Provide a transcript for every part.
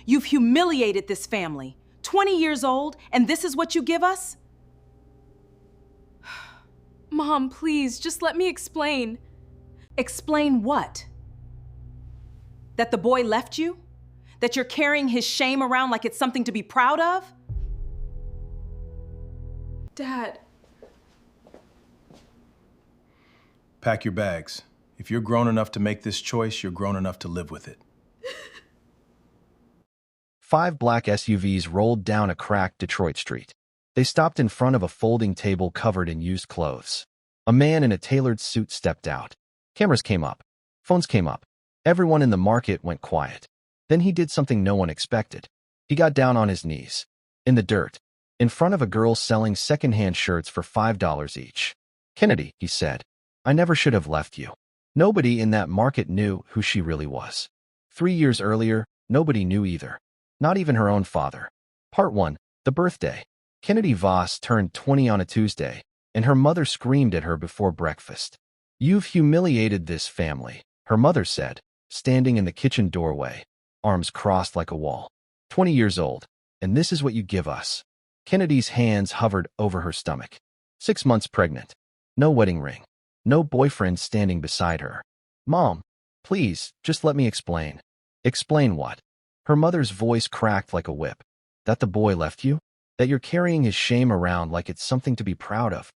You've humiliated this family. 20 years old, and this is what you give us? Mom, please, just let me explain. Explain what? That the boy left you? That you're carrying his shame around like it's something to be proud of? Dad. Pack your bags. If you're grown enough to make this choice, you're grown enough to live with it. 5 black SUVs rolled down a cracked Detroit street. They stopped in front of a folding table covered in used clothes. A man in a tailored suit stepped out. Cameras came up. Phones came up. Everyone in the market went quiet. Then he did something no one expected. He got down on his knees, in the dirt, in front of a girl selling secondhand shirts for $5 each. "Kennedy," he said, "I never should have left you." Nobody in that market knew who she really was. 3 years earlier, nobody knew either. Not even her own father. Part 1. The birthday. Kennedy Voss turned 20 on a Tuesday, and her mother screamed at her before breakfast. "You've humiliated this family," her mother said, standing in the kitchen doorway, arms crossed like a wall. 20 years old, and this is what you give us. Kennedy's hands hovered over her stomach. 6 months pregnant. No wedding ring. No boyfriend standing beside her. "Mom, please, just let me explain." "Explain what?" Her mother's voice cracked like a whip. "That the boy left you? That you're carrying his shame around like it's something to be proud of?"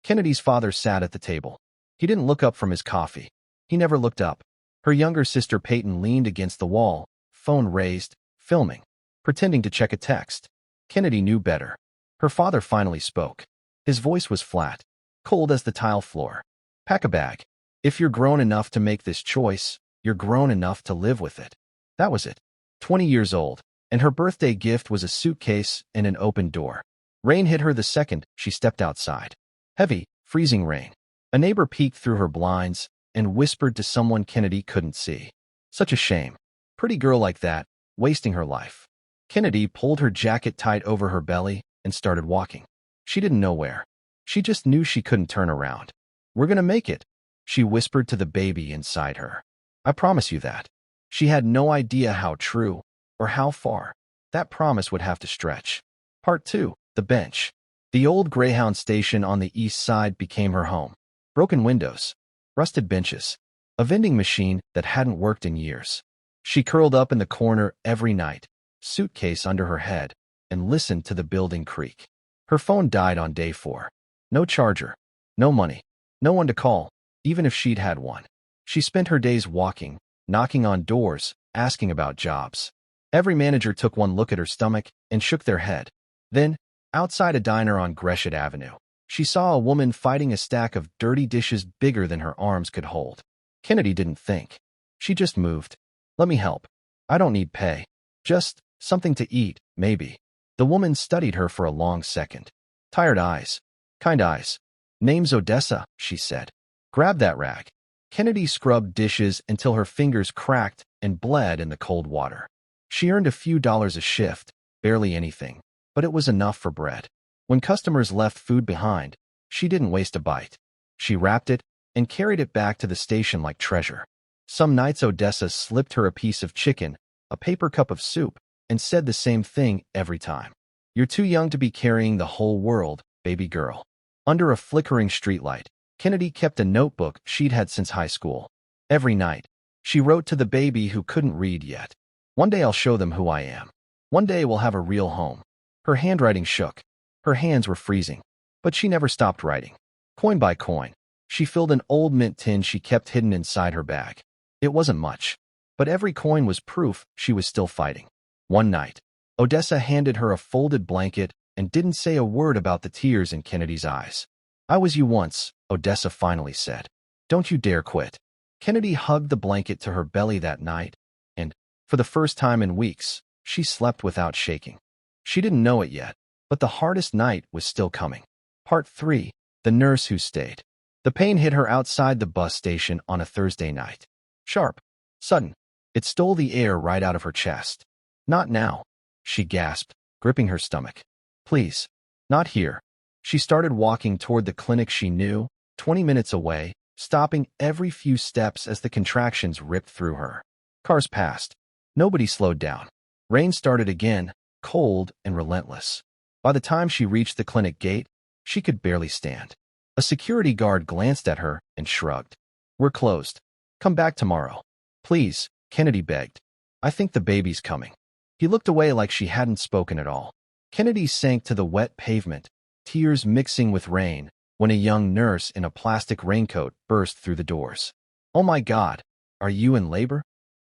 Kennedy's father sat at the table. He didn't look up from his coffee. He never looked up. Her younger sister Peyton leaned against the wall, phone raised, filming, pretending to check a text. Kennedy knew better. Her father finally spoke. His voice was flat, cold as the tile floor. "Pack a bag. If you're grown enough to make this choice, you're grown enough to live with it." That was it. 20 years old, and her birthday gift was a suitcase and an open door. Rain hit her the second she stepped outside. Heavy, freezing rain. A neighbor peeked through her blinds and whispered to someone Kennedy couldn't see. Such a shame. Pretty girl like that, wasting her life. Kennedy pulled her jacket tight over her belly and started walking. She didn't know where. She just knew she couldn't turn around. "We're gonna make it," she whispered to the baby inside her. "I promise you that." She had no idea how true or how far that promise would have to stretch. Part 2. The bench. The old Greyhound station on the east side became her home. Broken windows, rusted benches, a vending machine that hadn't worked in years. She curled up in the corner every night, suitcase under her head, and listened to the building creak. Her phone died on day 4. No charger, no money, no one to call, even if she'd had one. She spent her days walking, knocking on doors, asking about jobs. Every manager took one look at her stomach and shook their head. Then, outside a diner on Gresham Avenue, she saw a woman fighting a stack of dirty dishes bigger than her arms could hold. Kennedy didn't think. She just moved. "Let me help. I don't need pay. Just something to eat, maybe." The woman studied her for a long second. Tired eyes. Kind eyes. "Name's Odessa," she said. "Grab that rag." Kennedy scrubbed dishes until her fingers cracked and bled in the cold water. She earned a few dollars a shift, barely anything, but it was enough for bread. When customers left food behind, she didn't waste a bite. She wrapped it and carried it back to the station like treasure. Some nights Odessa slipped her a piece of chicken, a paper cup of soup, and said the same thing every time. "You're too young to be carrying the whole world, baby girl." Under a flickering streetlight, Kennedy kept a notebook she'd had since high school. Every night, she wrote to the baby who couldn't read yet. "One day I'll show them who I am. One day we'll have a real home." Her handwriting shook. Her hands were freezing. But she never stopped writing. Coin by coin, she filled an old mint tin she kept hidden inside her bag. It wasn't much, but every coin was proof she was still fighting. One night, Odessa handed her a folded blanket and didn't say a word about the tears in Kennedy's eyes. "I was you once," Odessa finally said. "Don't you dare quit." Kennedy hugged the blanket to her belly that night, and, for the first time in weeks, she slept without shaking. She didn't know it yet, but the hardest night was still coming. Part 3. The nurse who stayed. The pain hit her outside the bus station on a Thursday night. Sharp, sudden. It stole the air right out of her chest. "Not now," she gasped, gripping her stomach. "Please, not here." She started walking toward the clinic she knew, 20 minutes away, stopping every few steps as the contractions ripped through her. Cars passed. Nobody slowed down. Rain started again, cold and relentless. By the time she reached the clinic gate, she could barely stand. A security guard glanced at her and shrugged. "We're closed. Come back tomorrow." "Please," Kennedy begged. "I think the baby's coming." He looked away like she hadn't spoken at all. Kennedy sank to the wet pavement, tears mixing with rain, when a young nurse in a plastic raincoat burst through the doors. "Oh my God, are you in labor?"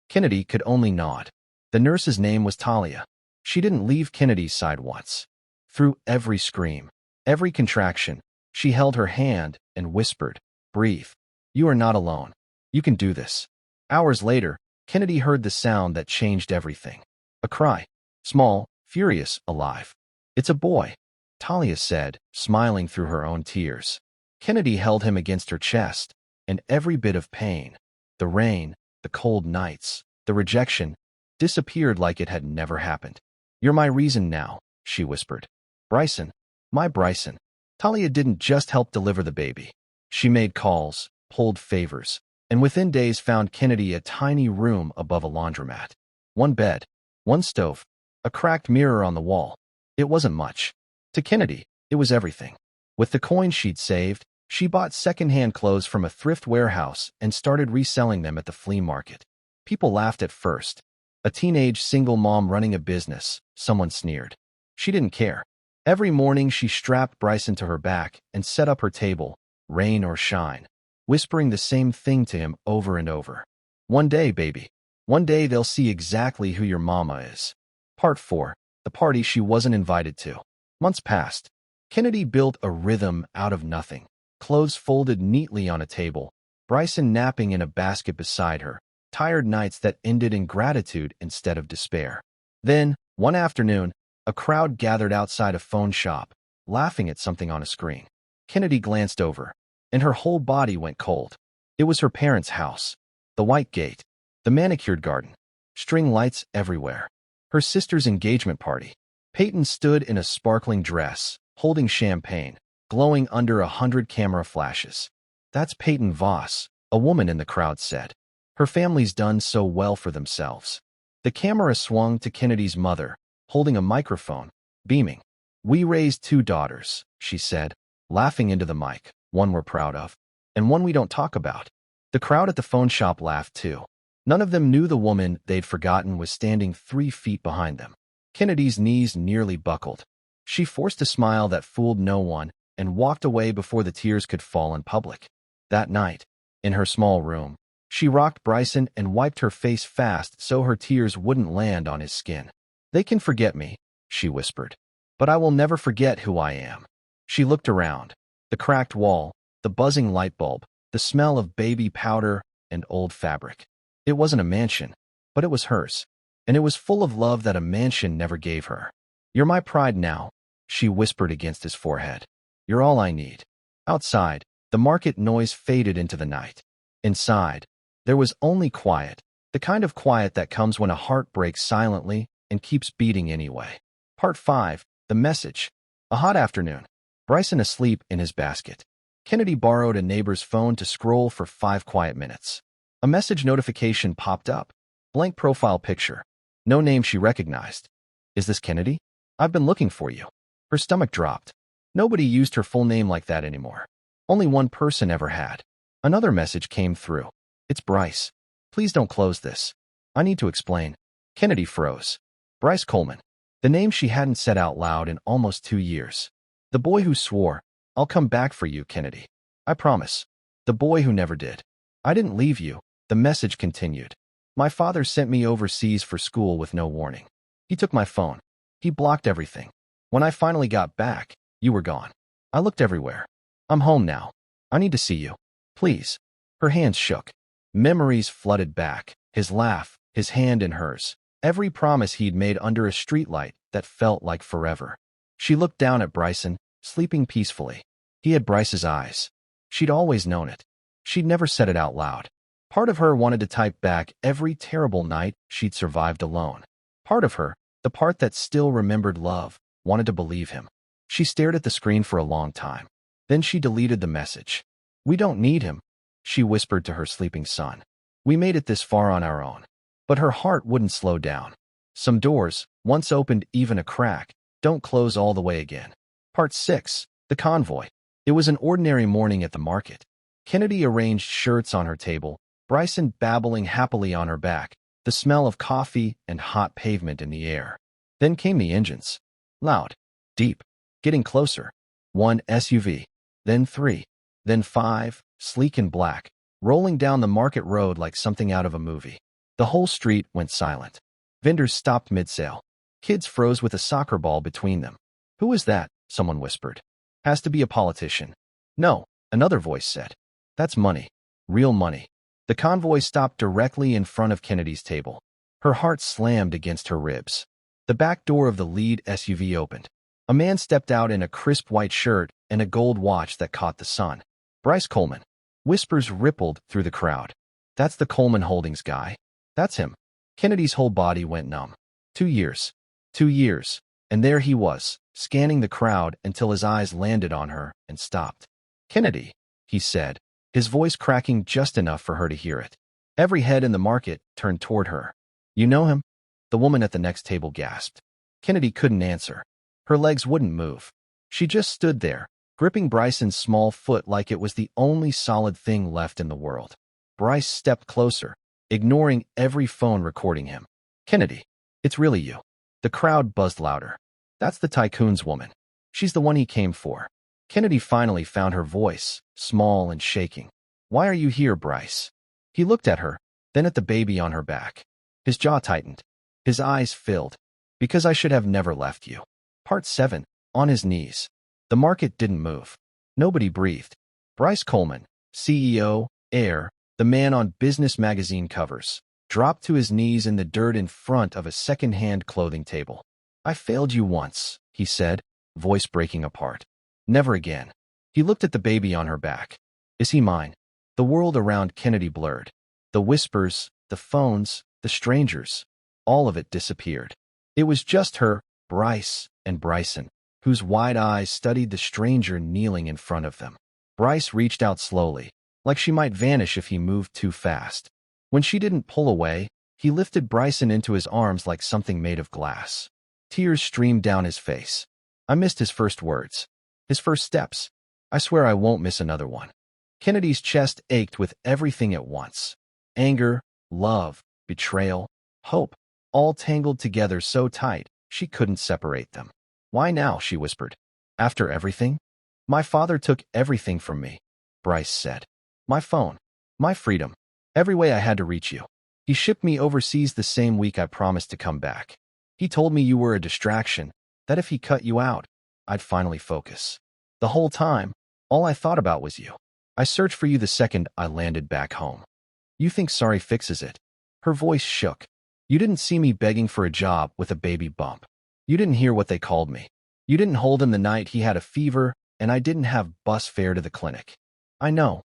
Kennedy could only nod. The nurse's name was Talia. She didn't leave Kennedy's side once. Through every scream, every contraction, she held her hand and whispered, "Breathe. You are not alone. You can do this." Hours later, Kennedy heard the sound that changed everything. A cry. Small, furious, alive. "It's a boy," Talia said, smiling through her own tears. Kennedy held him against her chest, and every bit of pain, the rain, the cold nights, the rejection, disappeared like it had never happened. "You're my reason now," she whispered. "Bryson, my Bryson." Talia didn't just help deliver the baby. She made calls, pulled favors, and within days found Kennedy a tiny room above a laundromat. One bed, one stove, a cracked mirror on the wall. It wasn't much. To Kennedy, it was everything. With the coin she'd saved, she bought secondhand clothes from a thrift warehouse and started reselling them at the flea market. People laughed at first. A teenage single mom running a business, someone sneered. She didn't care. Every morning she strapped Bryson to her back and set up her table, rain or shine, whispering the same thing to him over and over. "One day, baby. One day they'll see exactly who your mama is." Part 4. The party she wasn't invited to. Months passed. Kennedy built a rhythm out of nothing. Clothes folded neatly on a table, Bryson napping in a basket beside her, tired nights that ended in gratitude instead of despair. Then, one afternoon, a crowd gathered outside a phone shop, laughing at something on a screen. Kennedy glanced over, and her whole body went cold. It was her parents' house. The white gate, the manicured garden, string lights everywhere. Her sister's engagement party. Peyton stood in a sparkling dress, holding champagne, glowing under 100 camera flashes. "That's Peyton Voss," a woman in the crowd said. "Her family's done so well for themselves." The camera swung to Kennedy's mother, holding a microphone, beaming. "We raised 2 daughters," she said, laughing into the mic. "One we're proud of, and one we don't talk about." The crowd at the phone shop laughed too. None of them knew the woman they'd forgotten was standing 3 feet behind them. Kennedy's knees nearly buckled. She forced a smile that fooled no one and walked away before the tears could fall in public. That night, in her small room, she rocked Bryson and wiped her face fast so her tears wouldn't land on his skin. "They can forget me," she whispered, "but I will never forget who I am." She looked around. The cracked wall, the buzzing light bulb, the smell of baby powder and old fabric. It wasn't a mansion, but it was hers, and it was full of love that a mansion never gave her. "You're my pride now," she whispered against his forehead. "You're all I need." Outside, the market noise faded into the night. Inside, there was only quiet, the kind of quiet that comes when a heart breaks silently and keeps beating anyway. Part 5. The message. A hot afternoon. Bryson asleep in his basket. Kennedy borrowed a neighbor's phone to scroll for 5 quiet minutes. A message notification popped up. Blank profile picture. No name she recognized. "Is this Kennedy? I've been looking for you." Her stomach dropped. Nobody used her full name like that anymore. Only one person ever had. Another message came through. "It's Bryce. Please don't close this. I need to explain." Kennedy froze. Bryce Coleman. The name she hadn't said out loud in almost 2 years. The boy who swore, "I'll come back for you, Kennedy. I promise." The boy who never did. "I didn't leave you," the message continued. "My father sent me overseas for school with no warning. He took my phone. He blocked everything. When I finally got back, you were gone. I looked everywhere. I'm home now. I need to see you. Please." Her hands shook. Memories flooded back. His laugh, his hand in hers. Every promise he'd made under a streetlight that felt like forever. She looked down at Bryson, sleeping peacefully. He had Bryce's eyes. She'd always known it. She'd never said it out loud. Part of her wanted to type back every terrible night she'd survived alone. Part of her, the part that still remembered love, wanted to believe him. She stared at the screen for a long time. Then she deleted the message. "We don't need him," she whispered to her sleeping son. "We made it this far on our own." But her heart wouldn't slow down. Some doors, once opened even a crack, don't close all the way again. Part 6. The Convoy. It was an ordinary morning at the market. Kennedy arranged shirts on her table, Bryson babbling happily on her back, the smell of coffee and hot pavement in the air. Then came the engines. Loud, deep, getting closer. 1 SUV, then 3, then 5, sleek and black, rolling down the market road like something out of a movie. The whole street went silent. Vendors stopped mid-sale. Kids froze with a soccer ball between them. "Who is that?" someone whispered. "Has to be a politician." "No," another voice said. "That's money. Real money." The convoy stopped directly in front of Kennedy's table. Her heart slammed against her ribs. The back door of the lead SUV opened. A man stepped out in a crisp white shirt and a gold watch that caught the sun. "Bryce Coleman." Whispers rippled through the crowd. "That's the Coleman Holdings guy. That's him." Kennedy's whole body went numb. 2 years. 2 years. And there he was, scanning the crowd until his eyes landed on her and stopped. "Kennedy," he said, his voice cracking just enough for her to hear it. Every head in the market turned toward her. "You know him?" The woman at the next table gasped. Kennedy couldn't answer. Her legs wouldn't move. She just stood there, gripping Bryson's small foot like it was the only solid thing left in the world. Bryce stepped closer, ignoring every phone recording him. "Kennedy, it's really you." The crowd buzzed louder. "That's the tycoon's woman. She's the one he came for." Kennedy finally found her voice, small and shaking. "Why are you here, Bryce?" He looked at her, then at the baby on her back. His jaw tightened. His eyes filled. "Because I should have never left you." Part 7. On his knees. The market didn't move. Nobody breathed. Bryce Coleman, CEO, heir, the man on business magazine covers, dropped to his knees in the dirt in front of a second-hand clothing table. "I failed you once," he said, voice breaking apart. "Never again." He looked at the baby on her back. "Is he mine?" The world around Kennedy blurred. The whispers, the phones, the strangers, all of it disappeared. It was just her, Bryce, and Bryson, whose wide eyes studied the stranger kneeling in front of them. Bryce reached out slowly, like she might vanish if he moved too fast. When she didn't pull away, he lifted Bryson into his arms like something made of glass. Tears streamed down his face. I missed his first words. His first steps. I swear I won't miss another one. Kennedy's chest ached with everything at once. Anger, love, betrayal, hope, all tangled together so tight she couldn't separate them. "Why now?" she whispered. "After everything?" "My father took everything from me," Bryce said. "My phone, my freedom, every way I had to reach you. He shipped me overseas the same week I promised to come back. He told me you were a distraction, that if he cut you out, I'd finally focus. The whole time, all I thought about was you. I searched for you the second I landed back home. You think sorry fixes it?" Her voice shook. "You didn't see me begging for a job with a baby bump. You didn't hear what they called me. You didn't hold him the night he had a fever, and I didn't have bus fare to the clinic." "I know,"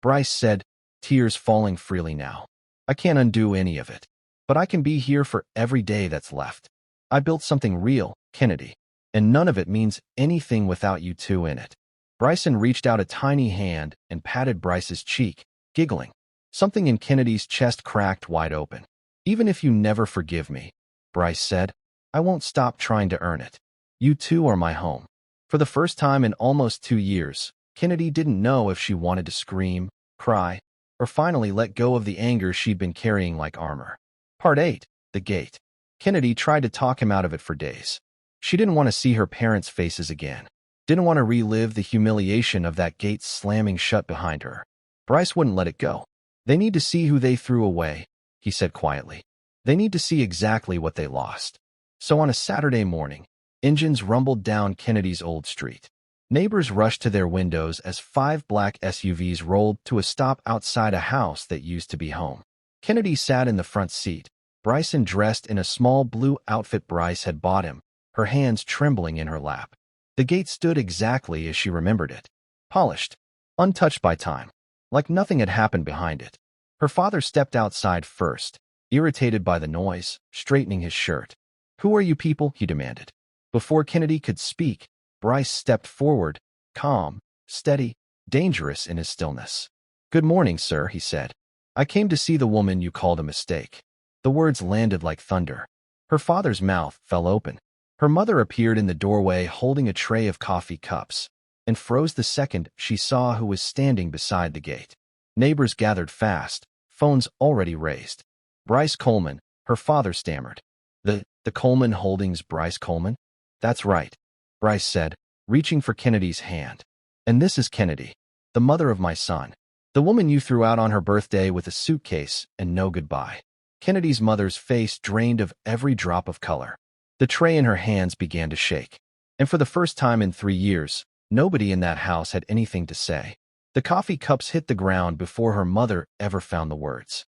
Bryce said, tears falling freely now. "I can't undo any of it. But I can be here for every day that's left. I built something real, Kennedy, and none of it means anything without you two in it." Bryson reached out a tiny hand and patted Bryce's cheek, giggling. Something in Kennedy's chest cracked wide open. "Even if you never forgive me," Bryce said, "I won't stop trying to earn it. You two are my home." For the first time in almost 2 years, Kennedy didn't know if she wanted to scream, cry, or finally let go of the anger she'd been carrying like armor. Part 8. The Gate. Kennedy tried to talk him out of it for days. She didn't want to see her parents' faces again. Didn't want to relive the humiliation of that gate slamming shut behind her. Bryce wouldn't let it go. "They need to see who they threw away," he said quietly. "They need to see exactly what they lost." So on a Saturday morning, engines rumbled down Kennedy's old street. Neighbors rushed to their windows as 5 black SUVs rolled to a stop outside a house that used to be home. Kennedy sat in the front seat, Bryson dressed in a small blue outfit Bryce had bought him, her hands trembling in her lap. The gate stood exactly as she remembered it. Polished, untouched by time, like nothing had happened behind it. Her father stepped outside first, irritated by the noise, straightening his shirt. "Who are you people?" he demanded. Before Kennedy could speak, Bryce stepped forward, calm, steady, dangerous in his stillness. "Good morning, sir," he said. "I came to see the woman you called a mistake." The words landed like thunder. Her father's mouth fell open. Her mother appeared in the doorway holding a tray of coffee cups and froze the second she saw who was standing beside the gate. Neighbors gathered fast, phones already raised. Bryce Coleman, her father stammered. The Coleman Holdings Bryce Coleman? That's right, Bryce said, reaching for Kennedy's hand. And this is Kennedy, the mother of my son. The woman you threw out on her birthday with a suitcase and no goodbye. Kennedy's mother's face drained of every drop of color. The tray in her hands began to shake. And for the first time in 3 years, nobody in that house had anything to say. The coffee cups hit the ground before her mother ever found the words.